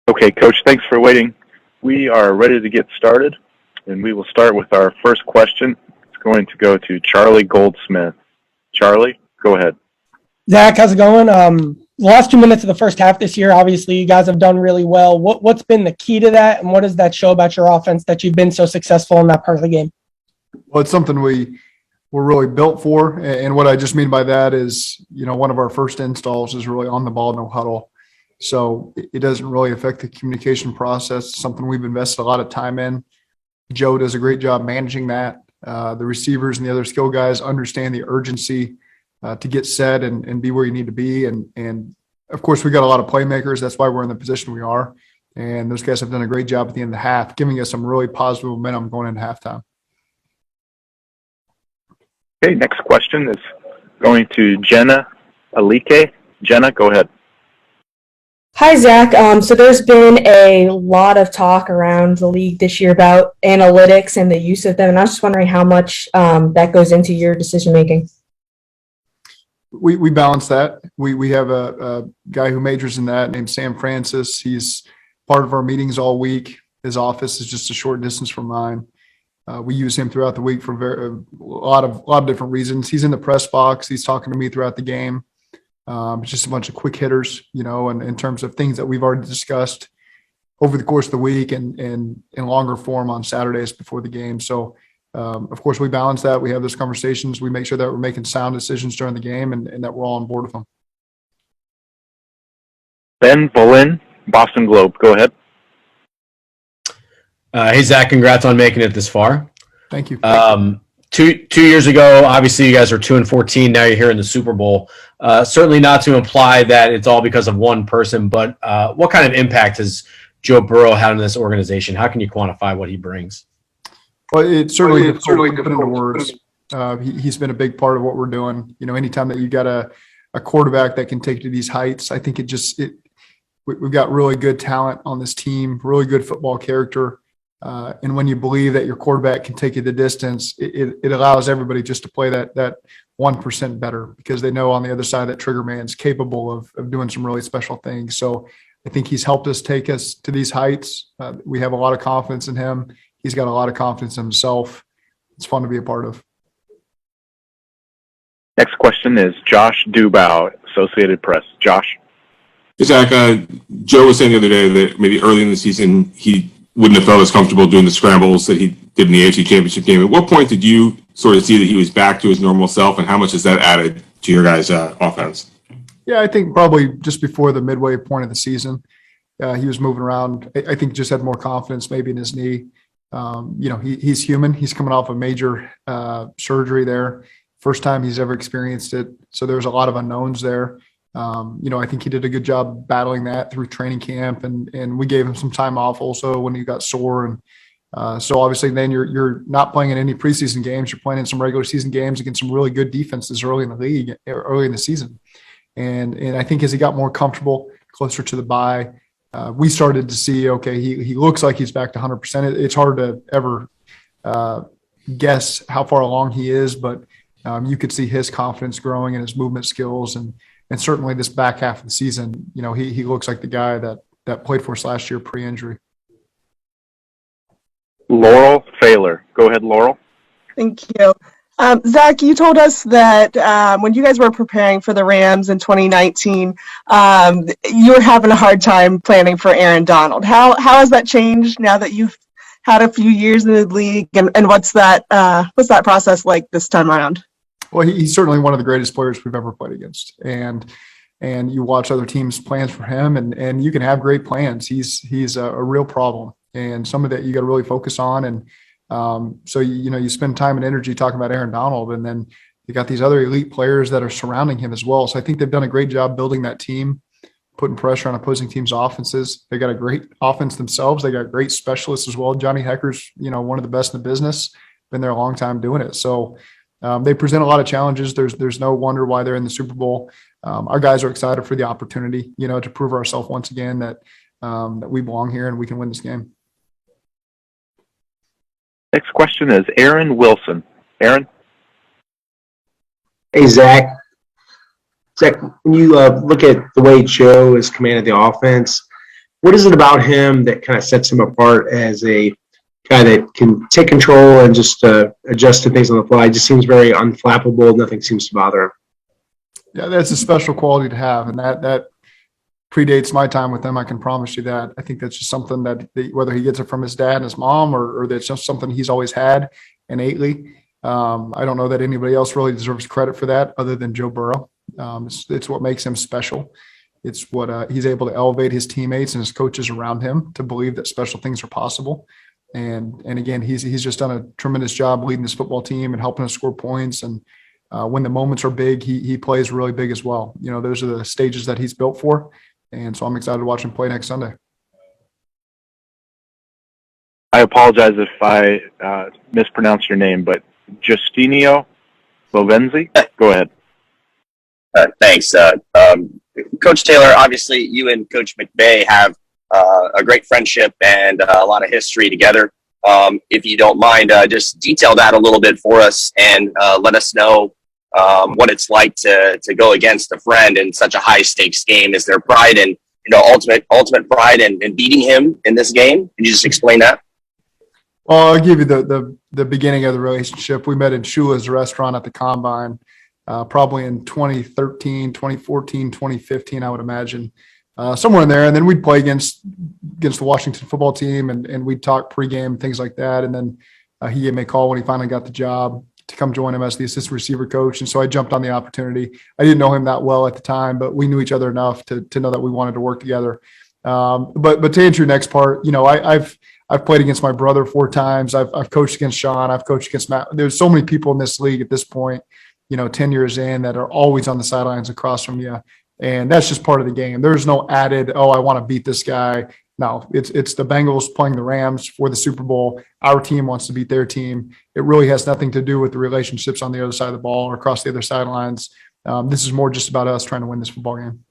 Okay, Coach, thanks for waiting. We are ready to get started, and we will start with our first question. It's going to go to Charlie Goldsmith. Charlie, go ahead. Zach, how's it going? The last 2 minutes of the first half this year, obviously, you guys have done really well. What's been the key to that, and what does that show about your offense that you've been so successful in that part of the game? Well, it's something we're really built for, and what I just mean by that is, one of our first installs is really on the ball, no huddle. So it doesn't really affect the communication process. It's something we've invested a lot of time in. Joe does a great job managing that. The receivers and the other skill guys understand the urgency to get set and be where you need to be. And of course, we got a lot of playmakers. That's why we're in the position we are. And those guys have done a great job at the end of the half, giving us some really positive momentum going into halftime. Okay, next question is going to Jenna Alike. Jenna, go ahead. Hi, Zach. So there's been a lot of talk around the league this year about analytics and the use of them, and I was just wondering how much that goes into your decision-making. We balance that. We have a guy who majors in that named Sam Francis. He's part of our meetings all week. His office is just a short distance from mine. We use him throughout the week for a lot of different reasons. He's in the press box. He's talking to me throughout the game. It's just a bunch of quick hitters, and in terms of things that we've already discussed over the course of the week and in longer form on Saturdays before the game. So, of course, we balance that. We have those conversations. We make sure that we're making sound decisions during the game and that we're all on board with them. Ben Bolin, Boston Globe. Go ahead. Hey, Zach, congrats on making it this far. Thank you. Two years ago, obviously you guys are 2-14. Now you're here in the Super Bowl. Certainly not to imply that it's all because of one person, but what kind of impact has Joe Burrow had on this organization? How can you quantify what he brings? Well, it's certainly difficult to put into words. He's been a big part of what we're doing. Anytime that you got a quarterback that can take you to these heights, I think we've got really good talent on this team, really good football character. And when you believe that your quarterback can take you the distance, it allows everybody just to play that 1% better because they know on the other side that trigger man's capable of doing some really special things. So I think he's helped us take us to these heights. We have a lot of confidence in him. He's got a lot of confidence in himself. It's fun to be a part of. Next question is Josh Dubow, Associated Press. Josh. Hey, Zach, Joe was saying the other day that maybe early in the season he wouldn't have felt as comfortable doing the scrambles that he did in the AFC Championship game. At what point did you sort of see that he was back to his normal self, and how much has that added to your guys' offense? Yeah, I think probably just before the midway point of the season, he was moving around. I think just had more confidence maybe in his knee. He's human. He's coming off a major surgery there. First time he's ever experienced it. So there's a lot of unknowns there. I think he did a good job battling that through training camp, and we gave him some time off also when he got sore. And so obviously then you're not playing in any preseason games. You're playing in some regular season games against some really good defenses early in the league, early in the season. And I think as he got more comfortable, closer to the bye, we started to see, okay, he looks like he's back to 100%. It's hard to ever guess how far along he is, but you could see his confidence growing and his movement skills. And certainly this back half of the season, he looks like the guy that played for us last year pre-injury. Laurel Failer. Go ahead, Laurel. Thank you. Zach, you told us that when you guys were preparing for the Rams in 2019, you were having a hard time planning for Aaron Donald. How has that changed now that you've had a few years in the league, and what's that process like this time around? Well, he's certainly one of the greatest players we've ever played against, and you watch other teams' plans for him, and you can have great plans. He's a real problem, and some of that you got to really focus on. And so you spend time and energy talking about Aaron Donald, and then you got these other elite players that are surrounding him as well. So I think they've done a great job building that team, putting pressure on opposing teams' offenses. They got a great offense themselves. They got great specialists as well. Johnny Hecker's one of the best in the business. Been there a long time doing it. So. They present a lot of challenges. There's no wonder why they're in the Super Bowl. Our guys are excited for the opportunity, to prove ourselves once again that we belong here and we can win this game. Next question is Aaron Wilson. Aaron? Hey, Zach. Zach, when you look at the way Joe has commanded the offense, what is it about him that kind of sets him apart as a guy that can take control and just adjust to things on the fly? He just seems very unflappable. Nothing seems to bother him. Yeah, that's a special quality to have, and that predates my time with him. I can promise you that. I think that's just something that whether he gets it from his dad and his mom, or that's just something he's always had innately. I don't know that anybody else really deserves credit for that other than Joe Burrow. It's what makes him special. It's what he's able to elevate his teammates and his coaches around him to believe that special things are possible. And again, he's just done a tremendous job leading this football team and helping us score points. And when the moments are big, he plays really big as well. You know, those are the stages that he's built for. And so I'm excited to watch him play next Sunday. I apologize if I mispronounce your name, but Justinio Lovenzi? Go ahead. Thanks. Coach Taylor, obviously you and Coach McVay have a great friendship and a lot of history together. If you don't mind, just detail that a little bit for us and let us know what it's like to go against a friend in such a high stakes game. Is there pride and ultimate pride in beating him in this game? Can you just explain that? Well, I'll give you the beginning of the relationship. We met in Shula's restaurant at the Combine, probably in 2013, 2014, 2015, I would imagine, somewhere in there. And then we'd play against the Washington football team, and we'd talk pregame, things like that. And then he gave me a call when he finally got the job to come join him as the assistant receiver coach. And so I jumped on the opportunity. I didn't know him that well at the time, but we knew each other enough to know that we wanted to work together. But to answer your next part, you know, I've played against my brother 4 times. I've coached against Sean. I've coached against Matt. There's so many people in this league at this point, you know, 10 years in, that are always on the sidelines across from you. And that's just part of the game. There's no added, oh, I want to beat this guy. No, it's the Bengals playing the Rams for the Super Bowl. Our team wants to beat their team. It really has nothing to do with the relationships on the other side of the ball or across the other sidelines. This is more just about us trying to win this football game.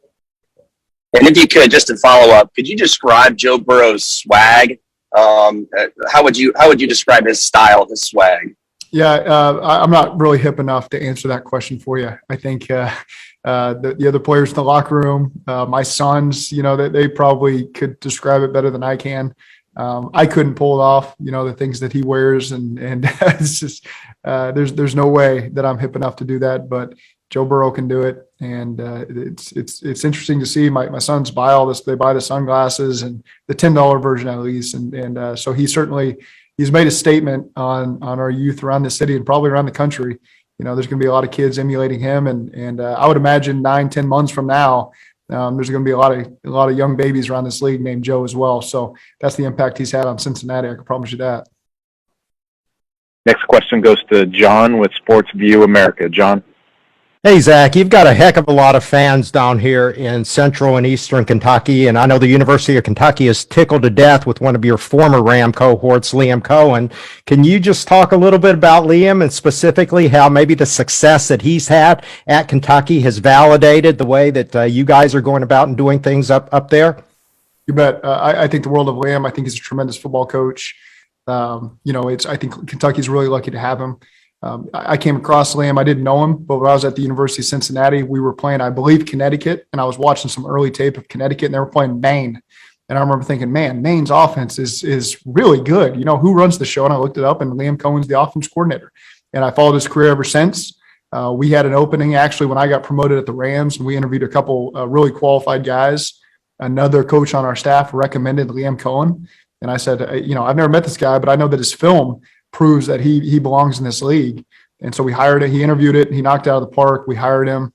And if you could, just to follow up, could you describe Joe Burrow's swag? How would you describe his style, his swag? Yeah, I'm not really hip enough to answer that question for you. I think the other players in the locker room, my sons, you know, they probably could describe it better than I can. I couldn't pull it off, you know, the things that he wears, and it's just there's no way that I'm hip enough to do that. But Joe Burrow can do it, and it's interesting to see. My sons buy all this; they buy the sunglasses and the $10 version at least, and so he's made a statement on our youth around the city and probably around the country. You know, there's going to be a lot of kids emulating him, and I would imagine 9-10 months from now, there's going to be a lot of young babies around this league named Joe as well. So that's the impact he's had on Cincinnati. I can promise you that. Next question goes to John with Sports View America. John. Hey, Zach, you've got a heck of a lot of fans down here in central and eastern Kentucky, and I know the University of Kentucky is tickled to death with one of your former Ram cohorts, Liam Cohen. Can you just talk a little bit about Liam and specifically how maybe the success that he's had at Kentucky has validated the way that you guys are going about and doing things up there? You bet. I think the world of Liam. I think he's a tremendous football coach. You know, I think Kentucky's really lucky to have him. I came across Liam. I didn't know him, but when I was at the University of Cincinnati, we were playing, I believe, Connecticut, and I was watching some early tape of Connecticut, and they were playing Maine. And I remember thinking, man, Maine's offense is really good. You know, who runs the show? And I looked it up, and Liam Cohen's the offense coordinator. And I followed his career ever since. We had an opening, actually, when I got promoted at the Rams, and we interviewed a couple really qualified guys. Another coach on our staff recommended Liam Cohen. And I said, you know, I've never met this guy, but I know that his film proves that he belongs in this league. And so we hired him. He interviewed it. He knocked it out of the park. We hired him.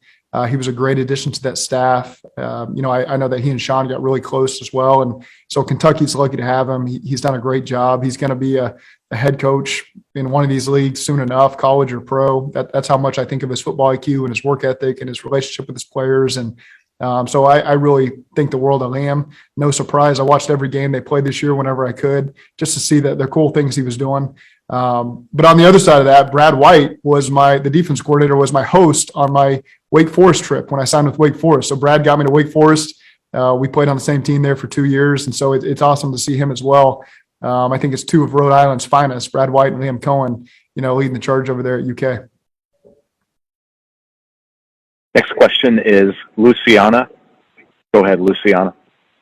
He was a great addition to that staff. You know, I know that he and Sean got really close as well. And so Kentucky's lucky to have him. He's done a great job. He's going to be a head coach in one of these leagues soon enough, college or pro. That's how much I think of his football IQ and his work ethic and his relationship with his players. And so I really think the world of Liam. No surprise. I watched every game they played this year whenever I could, just to see the cool things he was doing. But on the other side of that, Brad White was the defense coordinator, was my host on my Wake Forest trip when I signed with Wake Forest. So Brad got me to Wake Forest. We played on the same team there for 2 years. And so it's awesome to see him as well. I think it's 2 of Rhode Island's finest, Brad White and Liam Cohen, you know, leading the charge over there at UK. Next question is Luciana. Go ahead, Luciana.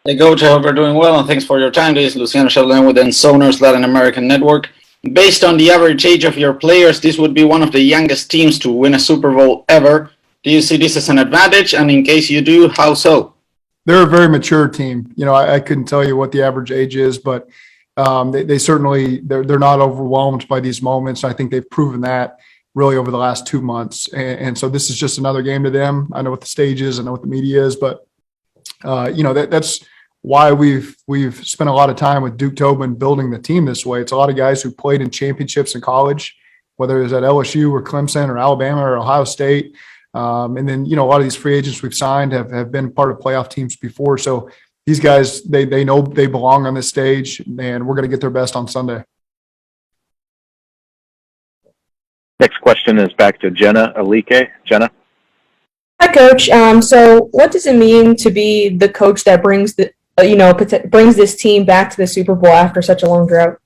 Hey, Coach, I hope you're doing well, and thanks for your time. This is Luciano Chablan with Ensoners Latin American Network. Based on the average age of your players, this would be one of the youngest teams to win a Super Bowl ever. Do you see this as an advantage? And in case you do, how so? They're a very mature team. I couldn't tell you what the average age is, but they certainly they're not overwhelmed by these moments. I think they've proven that really over the last 2 months. And so this is just another game to them. I know what the stage is, I know what the media is, but that's why we've spent a lot of time with Duke Tobin building the team this way. It's a lot of guys who played in championships in college, whether it was at LSU or Clemson or Alabama or Ohio State. And then, a lot of these free agents we've signed have been part of playoff teams before. So these guys, they know they belong on this stage, and we're going to get their best on Sunday. Next question is back to Jenna Alike. Jenna? Hi, Coach. So what does it mean to be the coach that brings this team back to the Super Bowl after such a long drought?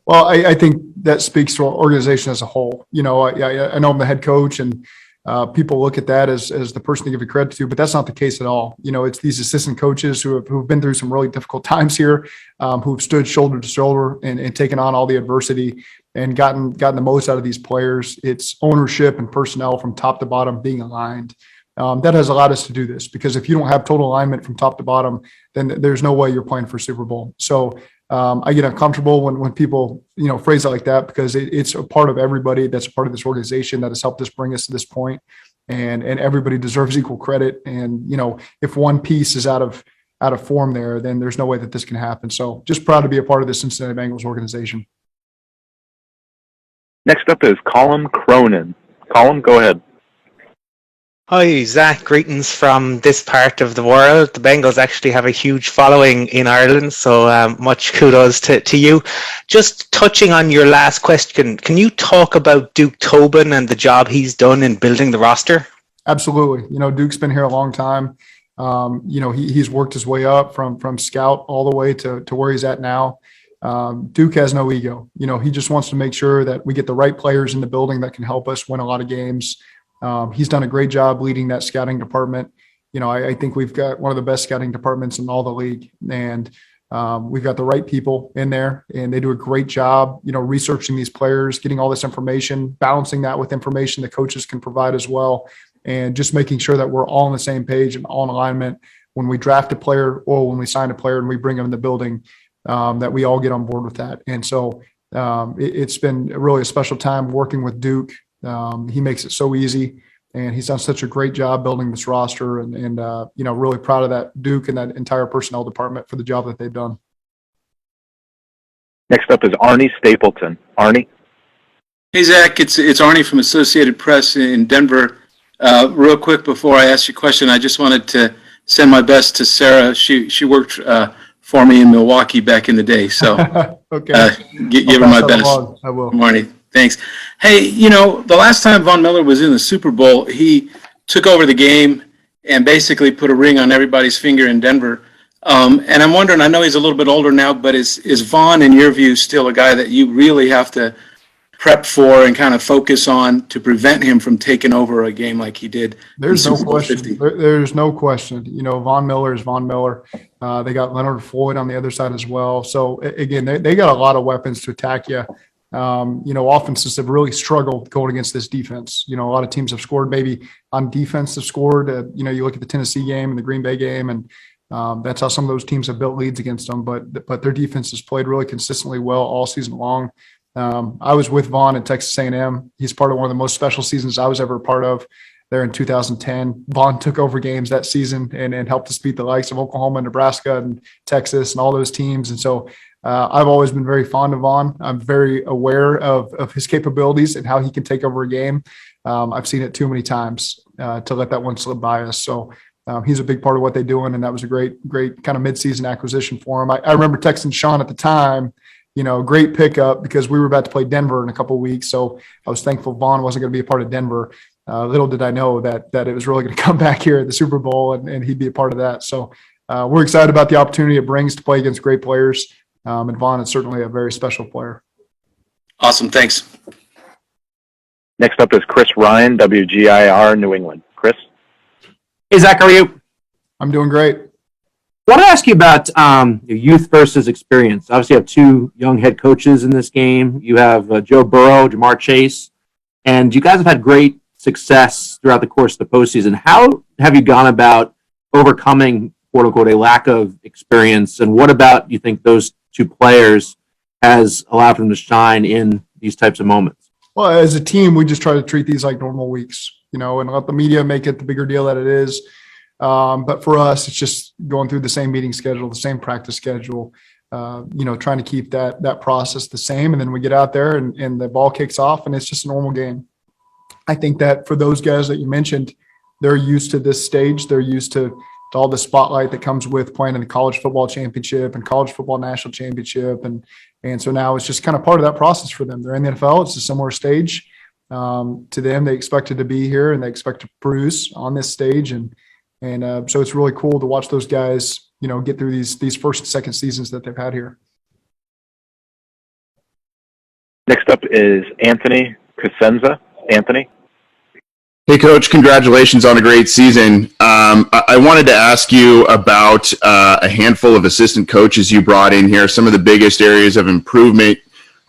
Well, I think that speaks to our organization as a whole. I know I'm the head coach, and people look at that as the person to give you credit to, but that's not the case at all. It's these assistant coaches who've been through some really difficult times here, who've stood shoulder to shoulder and taken on all the adversity and gotten the most out of these players. It's ownership and personnel from top to bottom being aligned. That has allowed us to do this, because if you don't have total alignment from top to bottom, then there's no way you're playing for Super Bowl. So I get uncomfortable when people, phrase it like that, because it's a part of everybody that's a part of this organization that has helped us bring us to this point, and everybody deserves equal credit. And, if one piece is out of form there, then there's no way that this can happen. So just proud to be a part of the Cincinnati Bengals organization. Next up is Colin Cronin. Colin, go ahead. Hi, Zach. Greetings from this part of the world. The Bengals actually have a huge following in Ireland, so much kudos to you. Just touching on your last question, can you talk about Duke Tobin and the job he's done in building the roster? Absolutely. Duke's been here a long time. He's worked his way up from scout all the way to where he's at now. Duke has no ego. He just wants to make sure that we get the right players in the building that can help us win a lot of games. He's done a great job leading that scouting department. I think we've got one of the best scouting departments in all the league, and we've got the right people in there, and they do a great job, researching these players, getting all this information, balancing that with information the coaches can provide as well, and just making sure that we're all on the same page and all in alignment when we draft a player or when we sign a player and we bring them in the building, that we all get on board with that. And so it's been really a special time working with Duke. He makes it so easy, and he's done such a great job building this roster, and really proud of that Duke and that entire personnel department for the job that they've done. Next up is Arnie Stapleton. Arnie? Hey, Zach, it's Arnie from Associated Press in Denver. Real quick before I ask you a question, I just wanted to send my best to Sarah. She worked for me in Milwaukee back in the day, so okay. Give her my best. I will. Arnie. Thanks. Hey, the last time Von Miller was in the Super Bowl, he took over the game and basically put a ring on everybody's finger in Denver. And I'm wondering, I know he's a little bit older now, but is Von, in your view, still a guy that you really have to prep for and kind of focus on to prevent him from taking over a game like he did? There's no question. There's no question. Von Miller is Von Miller. They got Leonard Floyd on the other side as well. So again, they got a lot of weapons to attack you. Offenses have really struggled going against this defense. A lot of teams have scored maybe on defense have scored. You look at the Tennessee game and the Green Bay game, and that's how some of those teams have built leads against them. But their defense has played really consistently well all season long. I was with Vaughn at Texas A&M. He's part of one of the most special seasons I was ever a part of there in 2010. Vaughn took over games that season and helped us beat the likes of Oklahoma, Nebraska, and Texas and all those teams. And so I've always been very fond of Vaughn. I'm very aware of his capabilities and how he can take over a game. I've seen it too many times to let that one slip by us. So he's a big part of what they're doing, and that was a great kind of midseason acquisition for him. I remember texting Sean at the time, great pickup, because we were about to play Denver in a couple of weeks. So I was thankful Vaughn wasn't going to be a part of Denver. Little did I know that it was really going to come back here at the Super Bowl and he'd be a part of that. So we're excited about the opportunity it brings to play against great players. And Vaughn is certainly a very special player. Awesome. Thanks. Next up is Chris Ryan, WGIR New England. Chris? Hey, Zach, how are you? I'm doing great. I want to ask you about your youth versus experience. Obviously, you have two young head coaches in this game. You have Joe Burrow, Jamar Chase, and you guys have had great success throughout the course of the postseason. How have you gone about overcoming, quote unquote, a lack of experience? And what about you think those two players has allowed them to shine in these types of moments? Well, as a team, we just try to treat these like normal weeks, and let the media make it the bigger deal that it is. But for us, it's just going through the same meeting schedule, the same practice schedule, trying to keep that process the same. And then we get out there and the ball kicks off and it's just a normal game. I think that for those guys that you mentioned, they're used to this stage. They're used to all the spotlight that comes with playing in the college football championship and college football national championship. And so now it's just kind of part of that process for them. They're in the NFL. It's a similar stage to them. They expected to be here and they expect to produce on this stage. And so it's really cool to watch those guys, get through these first and second seasons that they've had here. Next up is Anthony Cosenza. Anthony. Hey, Coach, congratulations on a great season. I wanted to ask you about a handful of assistant coaches you brought in here. Some of the biggest areas of improvement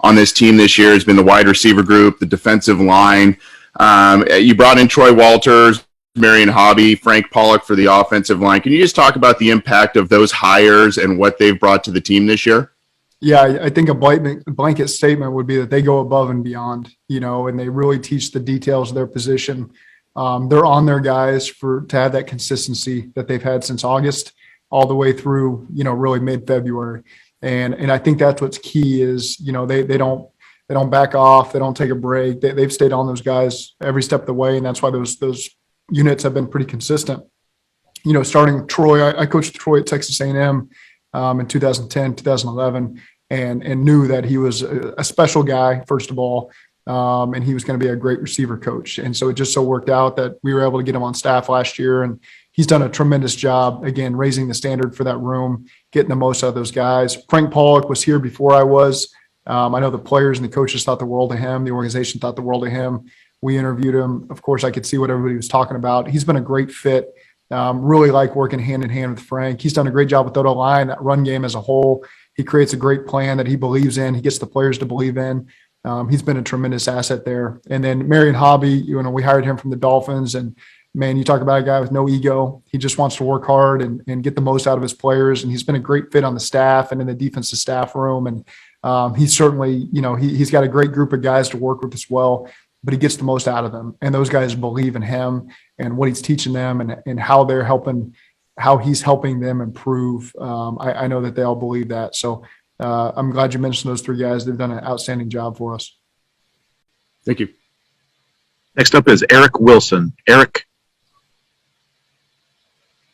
on this team this year has been the wide receiver group, the defensive line. You brought in Troy Walters, Marion Hobby, Frank Pollock for the offensive line. Can you just talk about the impact of those hires and what they've brought to the team this year? Yeah, I think a blanket statement would be that they go above and beyond, and they really teach the details of their position. They're on their guys to have that consistency that they've had since August all the way through, really mid-February. And I think that's what's key is, they don't back off. They don't take a break. They've stayed on those guys every step of the way. And that's why those units have been pretty consistent. Starting with Troy, I coached Troy at Texas A&M in 2010, 2011, and knew that he was a special guy, first of all, and he was going to be a great receiver coach. And so it just so worked out that we were able to get him on staff last year, and he's done a tremendous job, again, raising the standard for that room, getting the most out of those guys. Frank Pollock was here before I was. I know the players and the coaches thought the world of him. The organization thought the world of him. We interviewed him. Of course, I could see what everybody was talking about. He's been a great fit. Really like working hand in hand with Frank. He's done a great job with that line, that run game as a whole. He creates a great plan that he believes in. He gets the players to believe in. He's been a tremendous asset there. And then Marion Hobby, we hired him from the Dolphins. And, man, you talk about a guy with no ego. He just wants to work hard and get the most out of his players. And he's been a great fit on the staff and in the defensive staff room. And he's certainly, he's got a great group of guys to work with as well. But he gets the most out of them. And those guys believe in him and what he's teaching them and how he's helping them improve. I know that they all believe that. So I'm glad you mentioned those three guys. They've done an outstanding job for us. Thank you. Next up is Eric Wilson. Eric.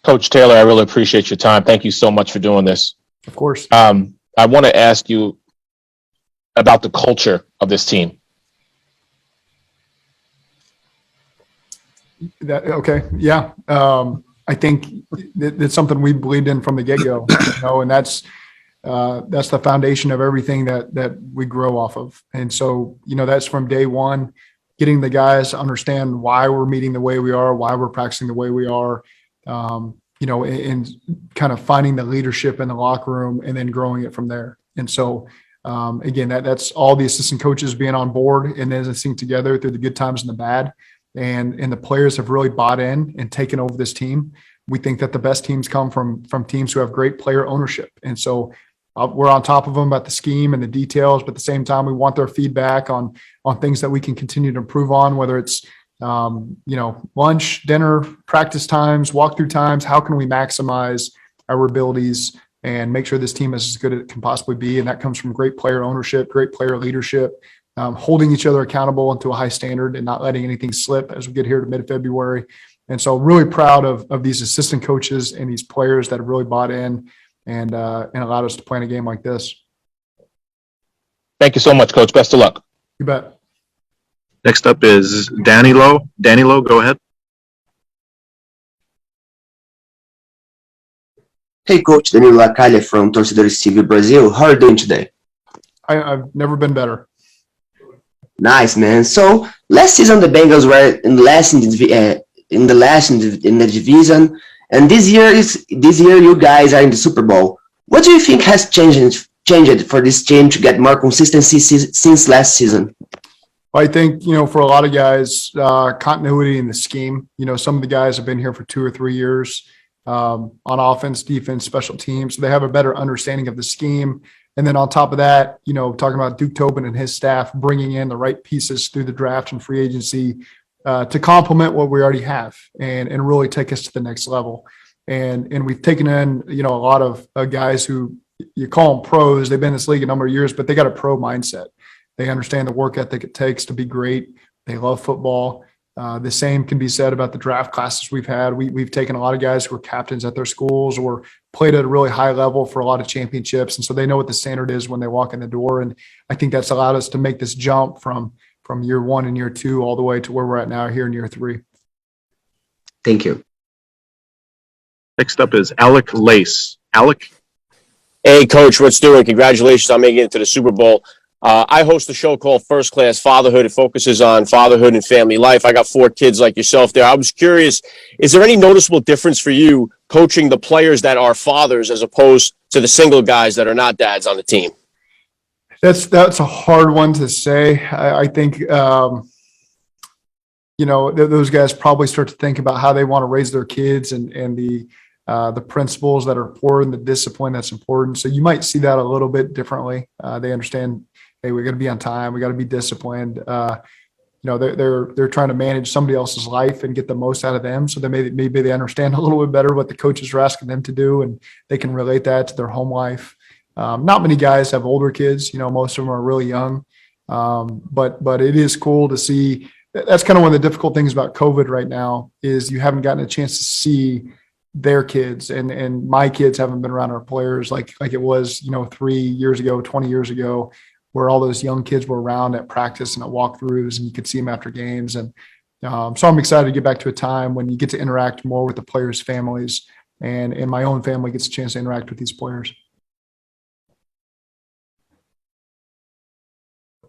Coach Taylor, I really appreciate your time. Thank you so much for doing this. Of course. I want to ask you about the culture of this team. Okay. Yeah. I think it's something we believed in from the get-go, and that's the foundation of everything that we grow off of. And so, that's from day one, getting the guys to understand why we're meeting the way we are, why we're practicing the way we are, and kind of finding the leadership in the locker room and then growing it from there. And so, again, that's all the assistant coaches being on board and then sync together through the good times and the bad. And the players have really bought in and taken over this team. We think that the best teams come from teams who have great player ownership. And so we're on top of them about the scheme and the details, but at the same time, we want their feedback on things that we can continue to improve on, whether it's, lunch, dinner, practice times, walkthrough times. How can we maximize our abilities and make sure this team is as good as it can possibly be? And that comes from great player ownership, great player leadership, holding each other accountable and to a high standard and not letting anything slip as we get here to mid-February. And so really proud of these assistant coaches and these players that have really bought in and allowed us to play in a game like this. Thank you so much, Coach. Best of luck. You bet. Next up is Danilo. Danilo, go ahead. Hey, Coach, Danilo Lacalle from Torcedores TV Brazil. How are you doing today? I've never been better. Nice, man. So last season the Bengals were in the division, And this year you guys are in the Super Bowl. What do you think has changed for this team to get more consistency since last season? I think, for a lot of guys, continuity in the scheme. Some of the guys have been here for 2 or 3 years on offense, defense, special teams. So they have a better understanding of the scheme. And then on top of that, talking about Duke Tobin and his staff bringing in the right pieces through the draft and free agency to complement what we already have and really take us to the next level. And we've taken in, a lot of guys who you call them pros. They've been in this league a number of years, but they got a pro mindset. They understand the work ethic it takes to be great. They love football. The same can be said about the draft classes we've had. We've taken a lot of guys who are captains at their schools or played at a really high level for a lot of championships. And so they know what the standard is when they walk in the door. And I think that's allowed us to make this jump from year 1 and year 2 all the way to where we're at now here in year 3. Thank you. Next up is Alec Lace. Alec? Hey, Coach, what's doing? Congratulations on making it to the Super Bowl. I host a show called First Class Fatherhood. It focuses on fatherhood and family life. I got 4 kids like yourself there. I was curious, is there any noticeable difference for you coaching the players that are fathers as opposed to the single guys that are not dads on the team? That's a hard one to say. I think, those guys probably start to think about how they want to raise their kids and the principles that are important, the discipline that's important. So you might see that a little bit differently. They understand, hey, we got to be on time. We got to be disciplined. They're trying to manage somebody else's life and get the most out of them. So maybe they understand a little bit better what the coaches are asking them to do, and they can relate that to their home life. Not many guys have older kids. Most of them are really young. But it is cool to see. That's kind of one of the difficult things about COVID right now is you haven't gotten a chance to see their kids, and my kids haven't been around our players like it was 3 years ago, 20 years ago, where all those young kids were around at practice and at walkthroughs, and you could see them after games. And so I'm excited to get back to a time when you get to interact more with the players' families, and my own family gets a chance to interact with these players.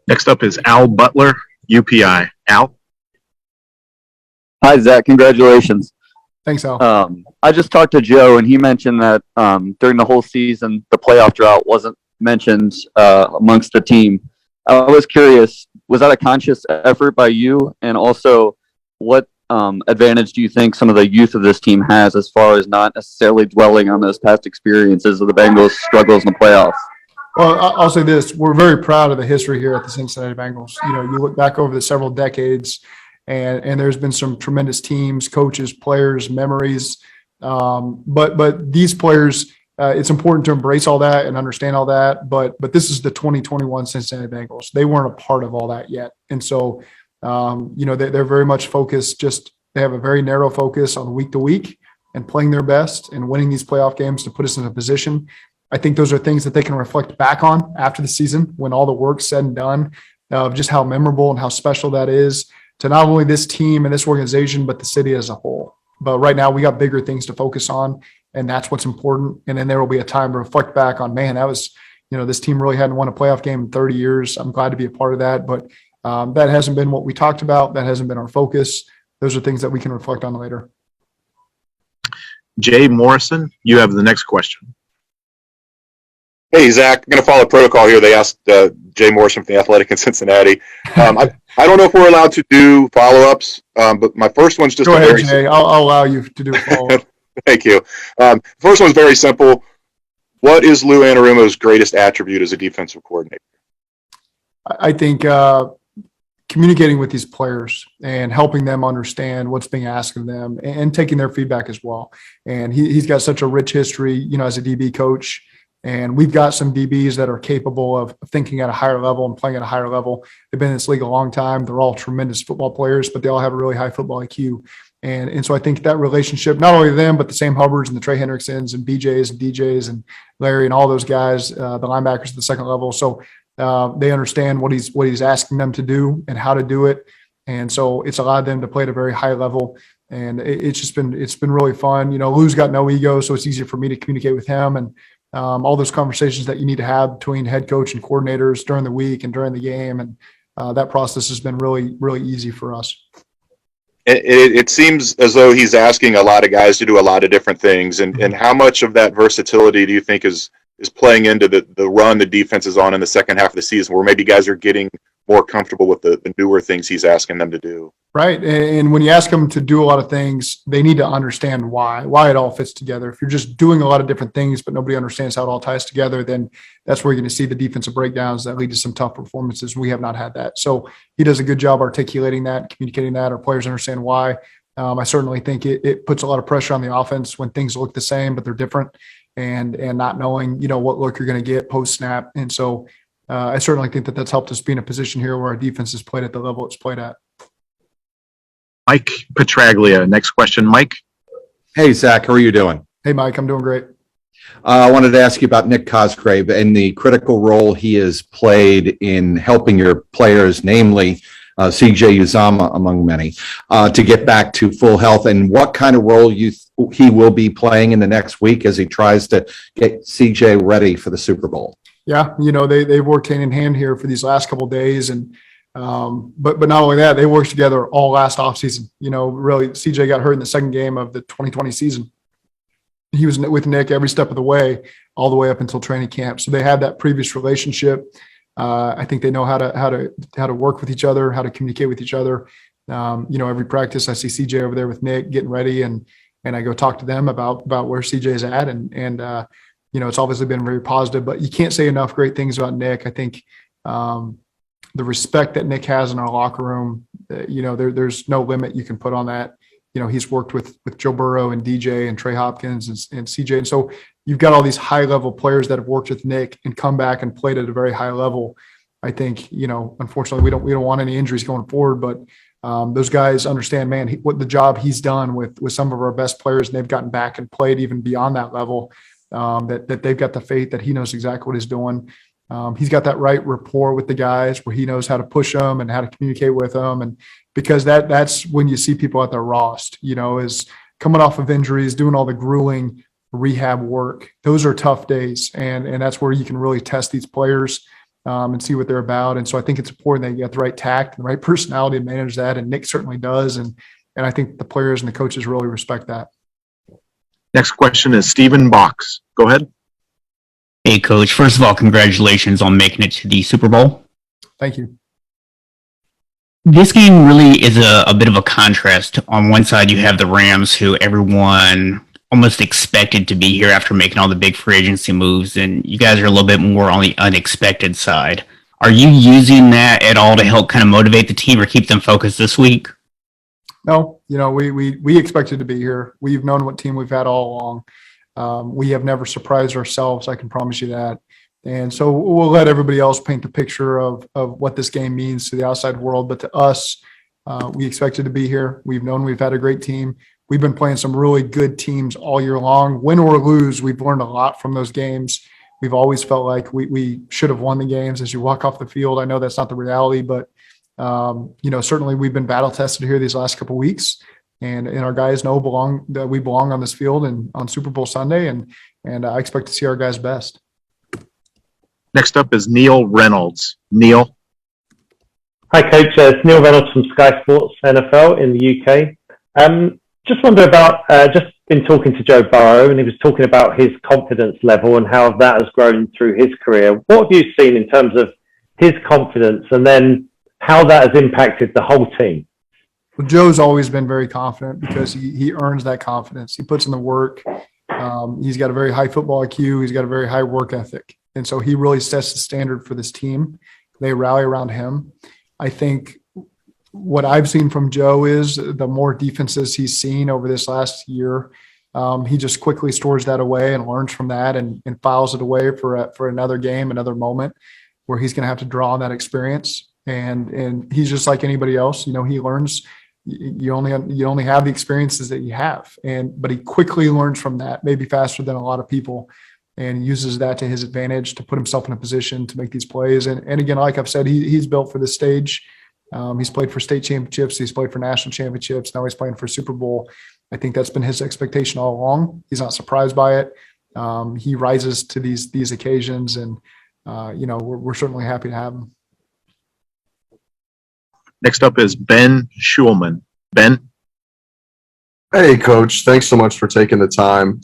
Next up is Al Butler, UPI. Al? Hi, Zach. Congratulations. Thanks, Al. I just talked to Joe, and he mentioned that during the whole season, the playoff drought wasn't mentioned amongst the team. I was curious, was that a conscious effort by you? And also, what advantage do you think some of the youth of this team has as far as not necessarily dwelling on those past experiences of the Bengals' struggles in the playoffs? Well, I'll say this. We're very proud of the history here at the Cincinnati Bengals. You look back over the several decades, and there's been some tremendous teams, coaches, players, memories. But these players, it's important to embrace all that and understand all that. But this is the 2021 Cincinnati Bengals. They weren't a part of all that yet. And so, they're very much focused. They have a very narrow focus on week to week and playing their best and winning these playoff games to put us in a position. I think those are things that they can reflect back on after the season when all the work's said and done, of just how memorable and how special that is to not only this team and this organization, but the city as a whole. But right now we got bigger things to focus on, and that's what's important. And then there will be a time to reflect back on, man, that was, this team really hadn't won a playoff game in 30 years. I'm glad to be a part of that. But that hasn't been what we talked about. That hasn't been our focus. Those are things that we can reflect on later. Jay Morrison, you have the next question. Hey, Zach, I'm going to follow protocol here. They asked Jay Morrison from The Athletic in Cincinnati. I don't know if we're allowed to do follow-ups, but my first one's just Go ahead, Jay. I'll allow you to do a follow-up. Thank you. First one's very simple. What is Lou Anarumo's greatest attribute as a defensive coordinator? I think communicating with these players and helping them understand what's being asked of them and taking their feedback as well. And he's got such a rich history, as a DB coach. And we've got some DBs that are capable of thinking at a higher level and playing at a higher level. They've been in this league a long time. They're all tremendous football players, but they all have a really high football IQ. And so I think that relationship, not only them, but the Sam Hubbards and the Trey Hendricksons and BJs and DJs and Larry and all those guys, the linebackers at the second level. So they understand what he's asking them to do and how to do it. And so it's allowed them to play at a very high level. And it's been really fun. Lou's got no ego, so it's easier for me to communicate with him. And all those conversations that you need to have between head coach and coordinators during the week and during the game. And that process has been really, really easy for us. it seems as though he's asking a lot of guys to do a lot of different things. And how much of that versatility do you think is playing into the run the defense is on in the second half of the season, where maybe guys are getting more comfortable with the newer things he's asking them to do? Right. And when you ask them to do a lot of things, they need to understand why it all fits together. If you're just doing a lot of different things, but nobody understands how it all ties together, then that's where you're going to see the defensive breakdowns that lead to some tough performances. We have not had that. So he does a good job articulating that, communicating that. Our players understand why. I certainly think it puts a lot of pressure on the offense when things look the same, but they're different, and not knowing, what look you're going to get post snap. And so I certainly think that that's helped us be in a position here where our defense is played at the level it's played at. Mike Petraglia, next question, Mike. Hey, Zach, how are you doing? Hey, Mike, I'm doing great. I wanted to ask you about Nick Cosgrave and the critical role he has played in helping your players, namely CJ Uzama, among many, to get back to full health, and what kind of role he will be playing in the next week as he tries to get CJ ready for the Super Bowl. Yeah, they've worked hand in hand here for these last couple of days, and but not only that, they worked together all last offseason. Really, CJ got hurt in the second game of the 2020 season. He was with Nick every step of the way, all the way up until training camp. So they had that previous relationship. I think they know how to work with each other, how to communicate with each other. Every practice I see CJ over there with Nick getting ready, and I go talk to them about where CJ is at, and it's obviously been very positive. But you can't say enough great things about Nick. I think the respect that Nick has in our locker room, there's no limit you can put on that. He's worked with Joe Burrow and DJ and Trey Hopkins and CJ. And so you've got all these high level players that have worked with Nick and come back and played at a very high level. I think, unfortunately we don't want any injuries going forward, but those guys understand, man, what the job he's done with some of our best players, and they've gotten back and played even beyond that level, that they've got the faith that he knows exactly what he's doing. He's got that right rapport with the guys where he knows how to push them and how to communicate with them. And because that's when you see people at their rawest, is coming off of injuries, doing all the grueling rehab work. Those are tough days. And that's where you can really test these players and see what they're about. And so I think it's important that you get the right tact and the right personality to manage that. And Nick certainly does. And I think the players and the coaches really respect that. Next question is Stephen Box. Go ahead. Hey, Coach. First of all, congratulations on making it to the Super Bowl. Thank you. This game really is a bit of a contrast. On one side, you have the Rams, who everyone almost expected to be here after making all the big free agency moves, and you guys are a little bit more on the unexpected side. Are you using that at all to help kind of motivate the team or keep them focused this week? No, we expected to be here. We've known what team we've had all along. We have never surprised ourselves, I can promise you that. And so we'll let everybody else paint the picture of what this game means to the outside world. But to us, we expected to be here. We've known we've had a great team. We've been playing some really good teams all year long. Win or lose, we've learned a lot from those games. We've always felt like we should have won the games as you walk off the field. I know that's not the reality, but certainly we've been battle tested here these last couple of weeks. And our guys know that we belong on this field and on Super Bowl Sunday, and I expect to see our guys' best. Next up is Neil Reynolds. Neil. Hi, Coach. It's Neil Reynolds from Sky Sports NFL in the UK. Just wonder about, just been talking to Joe Burrow, and he was talking about his confidence level and how that has grown through his career. What have you seen in terms of his confidence, and then how that has impacted the whole team? Well, Joe's always been very confident because he earns that confidence. He puts in the work. He's got a very high football IQ. He's got a very high work ethic. And so he really sets the standard for this team. They rally around him. I think what I've seen from Joe is the more defenses he's seen over this last year, he just quickly stores that away and learns from that and files it away for another game, another moment where he's going to have to draw on that experience. And he's just like anybody else. He learns. You only have the experiences that you have, but he quickly learns from that, maybe faster than a lot of people, and uses that to his advantage to put himself in a position to make these plays. And again, like I've said, he's built for this stage. He's played for state championships. He's played for national championships. Now he's playing for Super Bowl. I think that's been his expectation all along. He's not surprised by it. He rises to these occasions, and we're certainly happy to have him. Next up is Ben Schulman. Ben. Hey, Coach. Thanks so much for taking the time.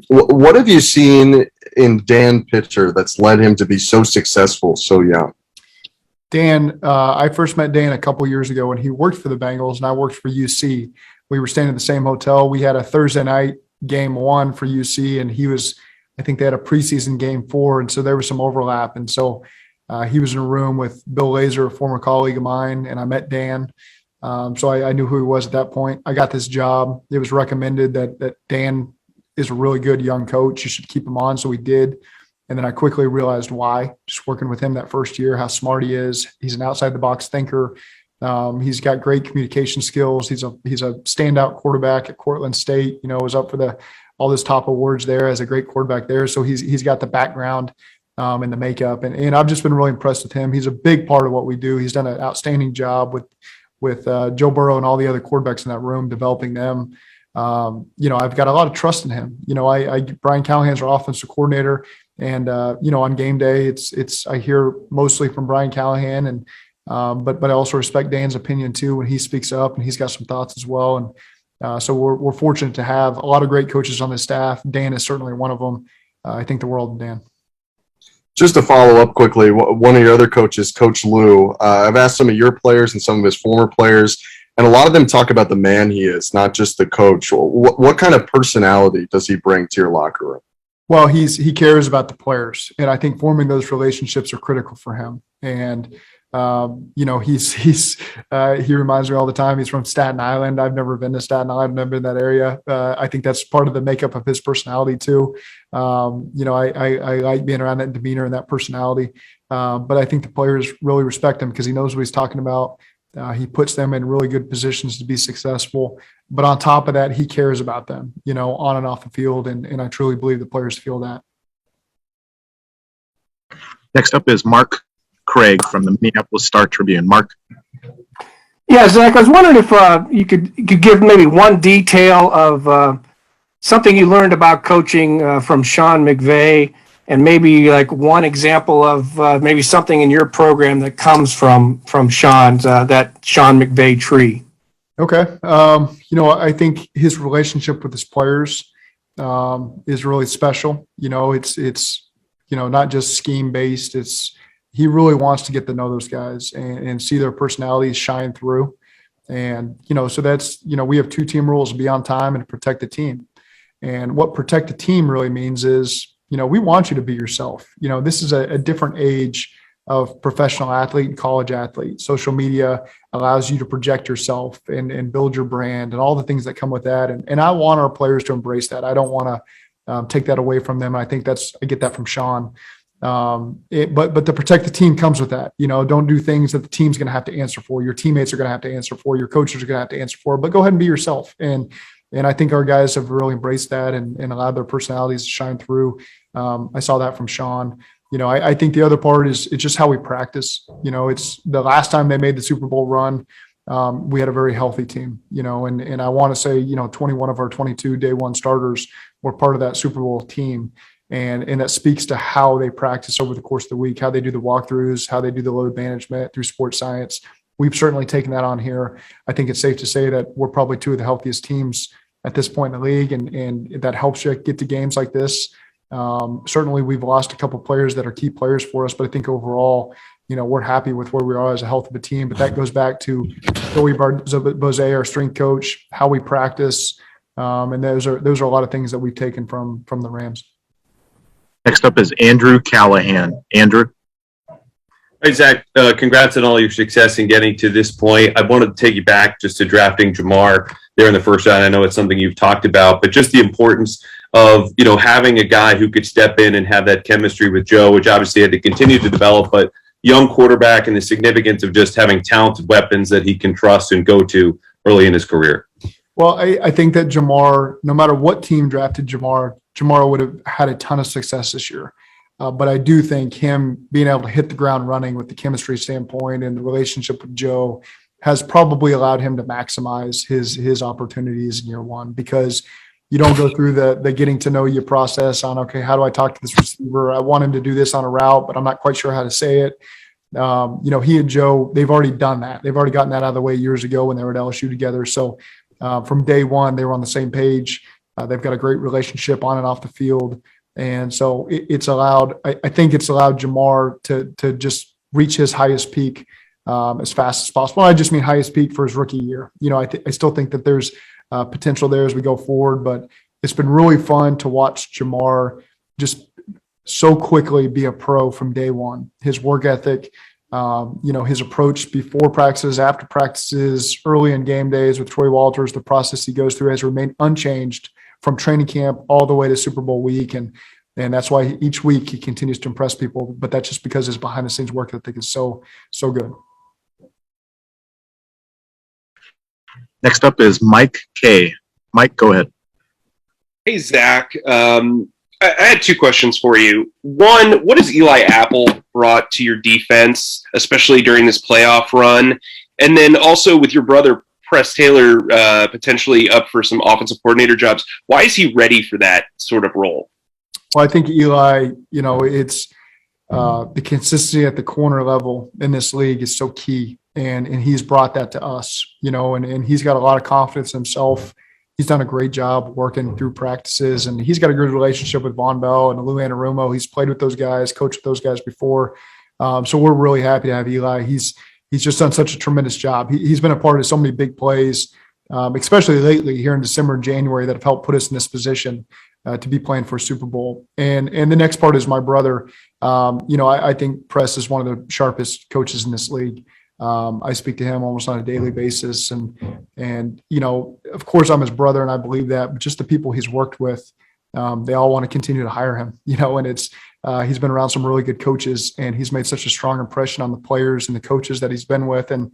What have you seen in Dan Pitcher that's led him to be so successful so young? Dan, I first met Dan a couple years ago when he worked for the Bengals and I worked for UC. We were staying at the same hotel. We had a Thursday night game 1 for UC, and I think they had a preseason game 4, and so there was some overlap. And so he was in a room with Bill Lazor, a former colleague of mine, and I met Dan. So I knew who he was at that point. I got this job. It was recommended that Dan is a really good young coach. You should keep him on. So we did. And then I quickly realized why, just working with him that first year, how smart he is. He's an outside the box thinker. He's got great communication skills. He's a standout quarterback at Cortland State, was up for all those top awards there as a great quarterback there. So he's got the background and the makeup. And I've just been really impressed with him. He's a big part of what we do. He's done an outstanding job with Joe Burrow and all the other quarterbacks in that room, developing them. I've got a lot of trust in him. Brian Callahan's our offensive coordinator, and on game day, I hear mostly from Brian Callahan, and but I also respect Dan's opinion too when he speaks up, and he's got some thoughts as well. And so we're fortunate to have a lot of great coaches on the staff. Dan is certainly one of them. I think the world of Dan. Just to follow up quickly, one of your other coaches, Coach Lou, I've asked some of your players and some of his former players, and a lot of them talk about the man he is, not just the coach. What kind of personality does he bring to your locker room? Well, he cares about the players, and I think forming those relationships are critical for him. And he reminds me all the time. He's from Staten Island. I've never been to Staten Island. I've never been in that area. I think that's part of the makeup of his personality too. I like being around that demeanor and that personality. But I think the players really respect him because he knows what he's talking about. He puts them in really good positions to be successful. But on top of that, he cares about them, on and off the field. And I truly believe the players feel that. Next up is Mark Craig from the Minneapolis Star-Tribune. Mark. Yeah, Zach, I was wondering if you could give maybe one detail of something you learned about coaching from Sean McVay, and maybe like one example of maybe something in your program that comes from Sean's, that Sean McVay tree. Okay. I think his relationship with his players is really special. It's not just scheme based. He really wants to get to know those guys and see their personalities shine through. And, so that's, we have 2 team rules: be on time and protect the team. And what protect the team really means is, we want you to be yourself. This is a different age of professional athlete and college athlete. Social media allows you to project yourself and build your brand and all the things that come with that. And I want our players to embrace that. I don't want to take that away from them. I think I get that from Sean. But to protect the team comes with that. Don't do things that the team's going to have to answer for. Your teammates are going to have to answer for. Your coaches are going to have to answer for. But go ahead and be yourself. And I think our guys have really embraced that and allowed their personalities to shine through. I saw that from Sean. I think the other part is it's just how we practice. It's the last time they made the Super Bowl run. We had a very healthy team. And I want to say 21 of our 22 day one starters were part of that Super Bowl team. And that speaks to how they practice over the course of the week, how they do the walkthroughs, how they do the load management through sports science. We've certainly taken that on here. I think it's safe to say that we're probably 2 of the healthiest teams at this point in the league, and that helps you get to games like this. Certainly, we've lost a couple of players that are key players for us, but I think overall, we're happy with where we are as a health of a team. But that goes back to Joey Bose, our strength coach, how we practice, and those are a lot of things that we've taken from the Rams. Next up is Andrew Callahan. Andrew. Hey, Zach. Congrats on all your success in getting to this point. I wanted to take you back just to drafting Jamar there in the first round. I know it's something you've talked about, but just the importance of, having a guy who could step in and have that chemistry with Joe, which obviously had to continue to develop, but young quarterback and the significance of just having talented weapons that he can trust and go to early in his career. Well, I think that Jamar, no matter what team drafted Jamar would have had a ton of success this year. But I do think him being able to hit the ground running with the chemistry standpoint and the relationship with Joe has probably allowed him to maximize his opportunities in year one, because you don't go through the getting to know you process on, okay, how do I talk to this receiver? I want him to do this on a route, but I'm not quite sure how to say it. He and Joe, they've already done that. They've already gotten that out of the way years ago when they were at LSU together. So from day one, they were on the same page. They've got a great relationship on and off the field. And so it's allowed, I think it's allowed Jamar to just reach his highest peak as fast as possible. I just mean highest peak for his rookie year. I still think that there's potential there as we go forward, but it's been really fun to watch Jamar just so quickly be a pro from day one. His work ethic, his approach before practices, after practices, early in game days with Troy Walters, the process he goes through has remained unchanged from training camp all the way to Super Bowl week. And that's why each week he continues to impress people, but that's just because his behind the scenes work ethic is so good. Next up is Mike K. Mike, go ahead. Hey, Zach. I had two questions for you. One, what has Eli Apple brought to your defense, especially during this playoff run? And then also with your brother, Press Taylor, potentially up for some offensive coordinator jobs, why is he ready for that sort of role? Well, I think Eli, it's the consistency at the corner level in this league is so key. And he's brought that to us, and he's got a lot of confidence in himself. He's done a great job working through practices, and he's got a good relationship with Von Bell and Lou Anarumo. He's played with those guys, coached with those guys before. So we're really happy to have Eli. He's just done such a tremendous job. He's been a part of so many big plays, especially lately here in December and January, that have helped put us in this position to be playing for a Super Bowl. And the next part is my brother. I think Press is one of the sharpest coaches in this league. I speak to him almost on a daily basis, and of course I'm his brother, and I believe that. But just the people he's worked with, they all want to continue to hire him. And it's he's been around some really good coaches, and he's made such a strong impression on the players and the coaches that he's been with, and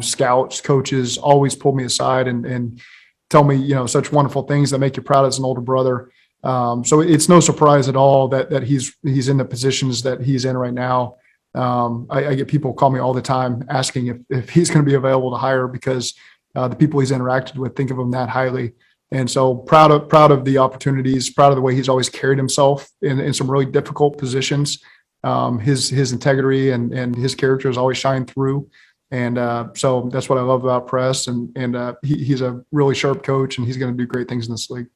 scouts, coaches always pull me aside and tell me such wonderful things that make you proud as an older brother. So it's no surprise at all that he's in the positions that he's in right now. I get people call me all the time asking if he's going to be available to hire, because the people he's interacted with think of him that highly. And so proud of the opportunities, proud of the way he's always carried himself in some really difficult positions. His integrity and his character has always shined through. And so that's what I love about Press. And he's a really sharp coach, and he's going to do great things in this league.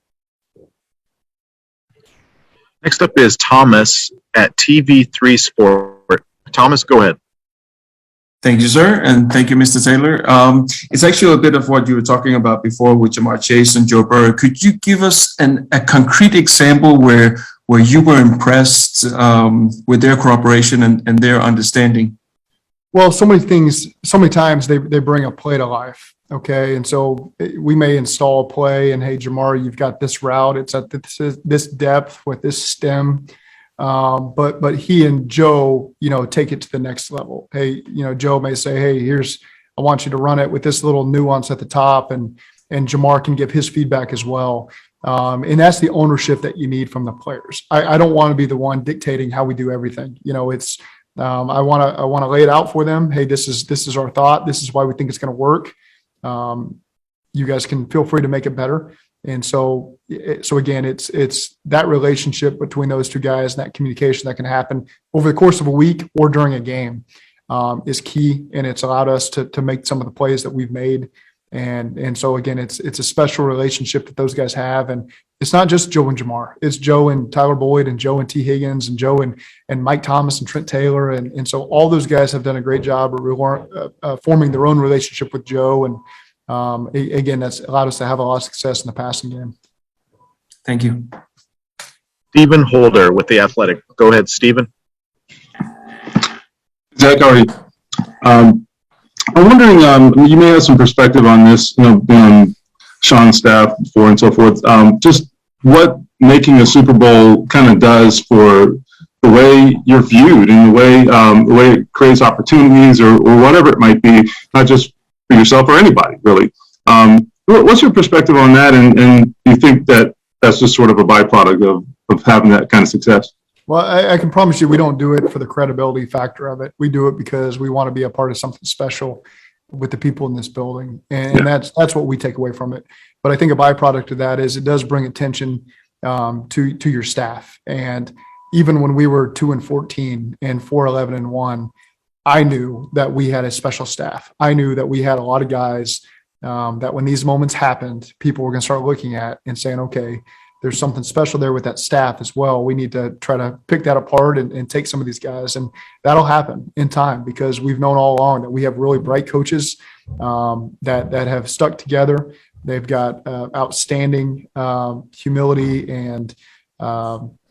Next up is Thomas at TV3 Sport. Thomas, go ahead. Thank you, sir, and thank you, Mr. Taylor. It's actually a bit of what you were talking about before with Jamar Chase and Joe Burrow. Could you give us a concrete example where you were impressed with their cooperation and their understanding? Well, so many times they bring a play to life. Okay. And so we may install a play, and hey, Jamar, you've got this route. It's at this depth with this stem. But he and Joe, take it to the next level. Hey, Joe may say, hey, I want you to run it with this little nuance at the top, and Jamar can give his feedback as well. And that's the ownership that you need from the players. I don't want to be the one dictating how we do everything. It's I want to lay it out for them. Hey, this is our thought. This is why we think it's going to work. You guys can feel free to make it better. And so again, it's that relationship between those two guys and that communication that can happen over the course of a week or during a game is key. And it's allowed us to make some of the plays that we've made. And so again, it's a special relationship that those guys have. And it's not just Joe and Jamar. It's Joe and Tyler Boyd, and Joe and T. Higgins, and Joe and Mike Thomas and Trent Taylor. And so all those guys have done a great job of forming their own relationship with Joe. And again, that's allowed us to have a lot of success in the passing game. Thank you. Stephen Holder with The Athletic. Go ahead, Stephen. Zach, how are you? I'm wondering, you may have some perspective on this, being on Sean's staff before and so forth. Just what making a Super Bowl kind of does for the way you're viewed and the way it creates opportunities or whatever it might be, not just for yourself or anybody, really. What's your perspective on that? And do you think that that's just sort of a byproduct of having that kind of success? Well, I can promise you we don't do it for the credibility factor of it. We do it because we want to be a part of something special with the people in this building. And that's what we take away from it. But I think a byproduct of that is it does bring attention to your staff. And even when we were 2-14 and 4-11-1, I knew that we had a special staff. I knew that we had a lot of guys that when these moments happened, people were going to start looking at and saying, okay, there's something special there with that staff as well. We need to try to pick that apart and take some of these guys. And that'll happen in time, because we've known all along that we have really bright coaches that have stuck together. They've got outstanding humility and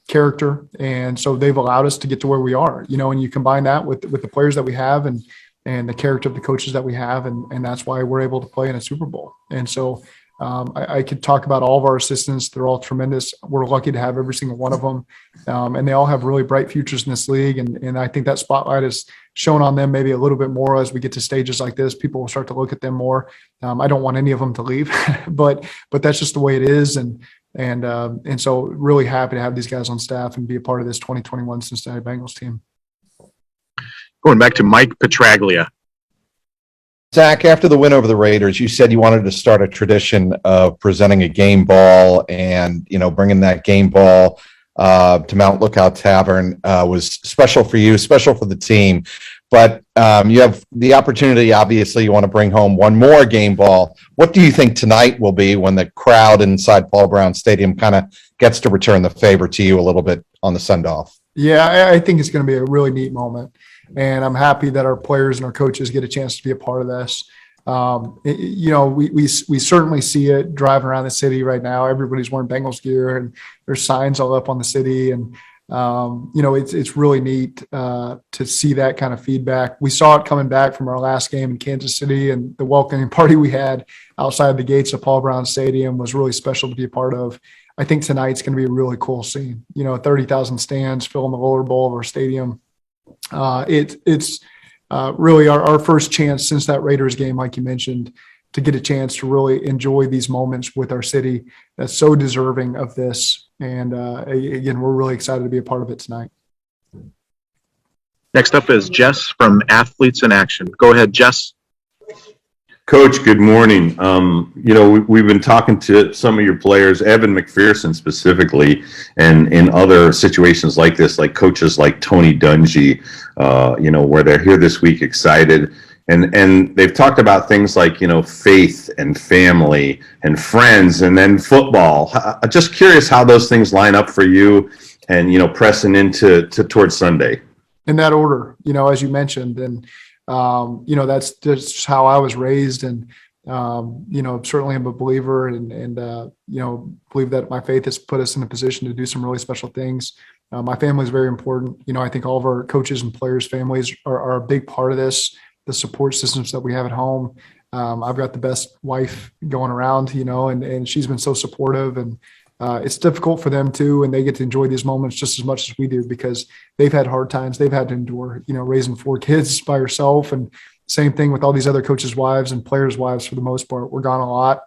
character. And so they've allowed us to get to where we are, and you combine that with the players that we have and the character of the coaches that we have. And that's why we're able to play in a Super Bowl. And so I could talk about all of our assistants. They're all tremendous. We're lucky to have every single one of them. And they all have really bright futures in this league. And I think that spotlight is shown on them maybe a little bit more as we get to stages like this. People will start to look at them more. I don't want any of them to leave, but that's just the way it is. And so really happy to have these guys on staff and be a part of this 2021 Cincinnati Bengals team. Going back to Mike Petraglia. Zac, after the win over the Raiders, you said you wanted to start a tradition of presenting a game ball, and bringing that game ball to Mount Lookout Tavern was special for you, special for the team. But you have the opportunity, obviously, you want to bring home one more game ball. What do you think tonight will be when the crowd inside Paul Brown Stadium kind of gets to return the favor to you a little bit on the send-off? Yeah, I think it's going to be a really neat moment. And I'm happy that our players and our coaches get a chance to be a part of this. We certainly see it driving around the city right now. Everybody's wearing Bengals gear, and there's signs all up on the city. And, it's really neat to see that kind of feedback. We saw it coming back from our last game in Kansas City, and the welcoming party we had outside the gates of Paul Brown Stadium was really special to be a part of. I think tonight's going to be a really cool scene. 30,000 stands filling the lower bowl of our stadium. It's really our first chance since that Raiders game, like you mentioned, to get a chance to really enjoy these moments with our city that's so deserving of this. And again, we're really excited to be a part of it tonight. Next up is Jess from Athletes in Action. Go ahead, Jess. Coach, good morning. We've been talking to some of your players, Evan McPherson specifically, and in other situations like this, like coaches like Tony Dungy, where they're here this week excited. And they've talked about things like, faith and family and friends and then football. Just curious how those things line up for you and, pressing into towards Sunday. In that order, as you mentioned. And that's just how I was raised, and certainly I'm a believer, and believe that my faith has put us in a position to do some really special things. My family is very important. I think all of our coaches and players' families are a big part of this. The support systems that we have at home. I've got the best wife going around, and she's been so supportive, and it's difficult for them too, and they get to enjoy these moments just as much as we do, because they've had hard times. They've had to endure, raising 4 kids by herself, and same thing with all these other coaches' wives and players' wives. For the most part, we're gone a lot,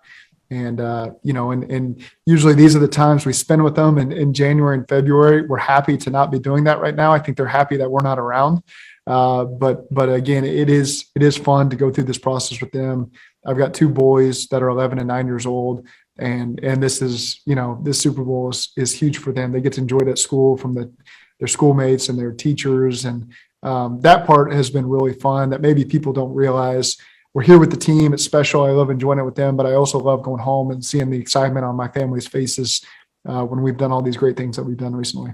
and and usually these are the times we spend with them. And in January and February, we're happy to not be doing that right now. I think they're happy that we're not around. But again, it is fun to go through this process with them. I've got 2 boys that are 11 and 9 years old. And this is, this Super Bowl is huge for them. They get to enjoy it at school from their schoolmates and their teachers. And that part has been really fun that maybe people don't realize. We're here with the team. It's special. I love enjoying it with them, but I also love going home and seeing the excitement on my family's faces when we've done all these great things that we've done recently.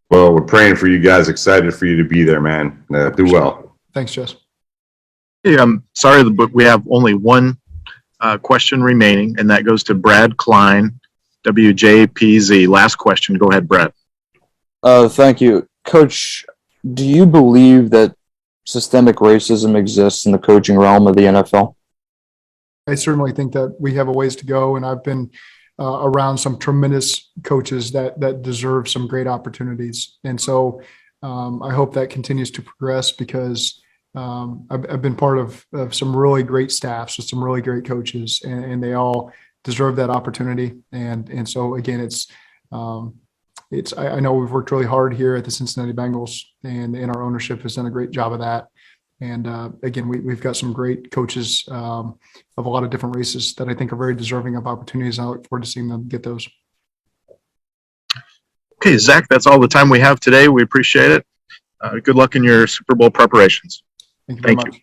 Well, we're praying for you guys. Excited for you to be there, man. Do well. Thanks, Jess. Hey, I'm sorry, but we have only one question remaining, and that goes to Brad Klein, WJPZ. Last question. Go ahead, Brad. Thank you. Coach, do you believe that systemic racism exists in the coaching realm of the NFL? I certainly think that we have a ways to go, and I've been around some tremendous coaches that deserve some great opportunities. And so I hope that continues to progress, because I've been part of some really great staffs with some really great coaches, and they all deserve that opportunity. And so again, I know we've worked really hard here at the Cincinnati Bengals, and our ownership has done a great job of that. And again, we've got some great coaches of a lot of different races that I think are very deserving of opportunities. I look forward to seeing them get those. Okay, Zac, that's all the time we have today. We appreciate it. Good luck in your Super Bowl preparations. Thank you very much.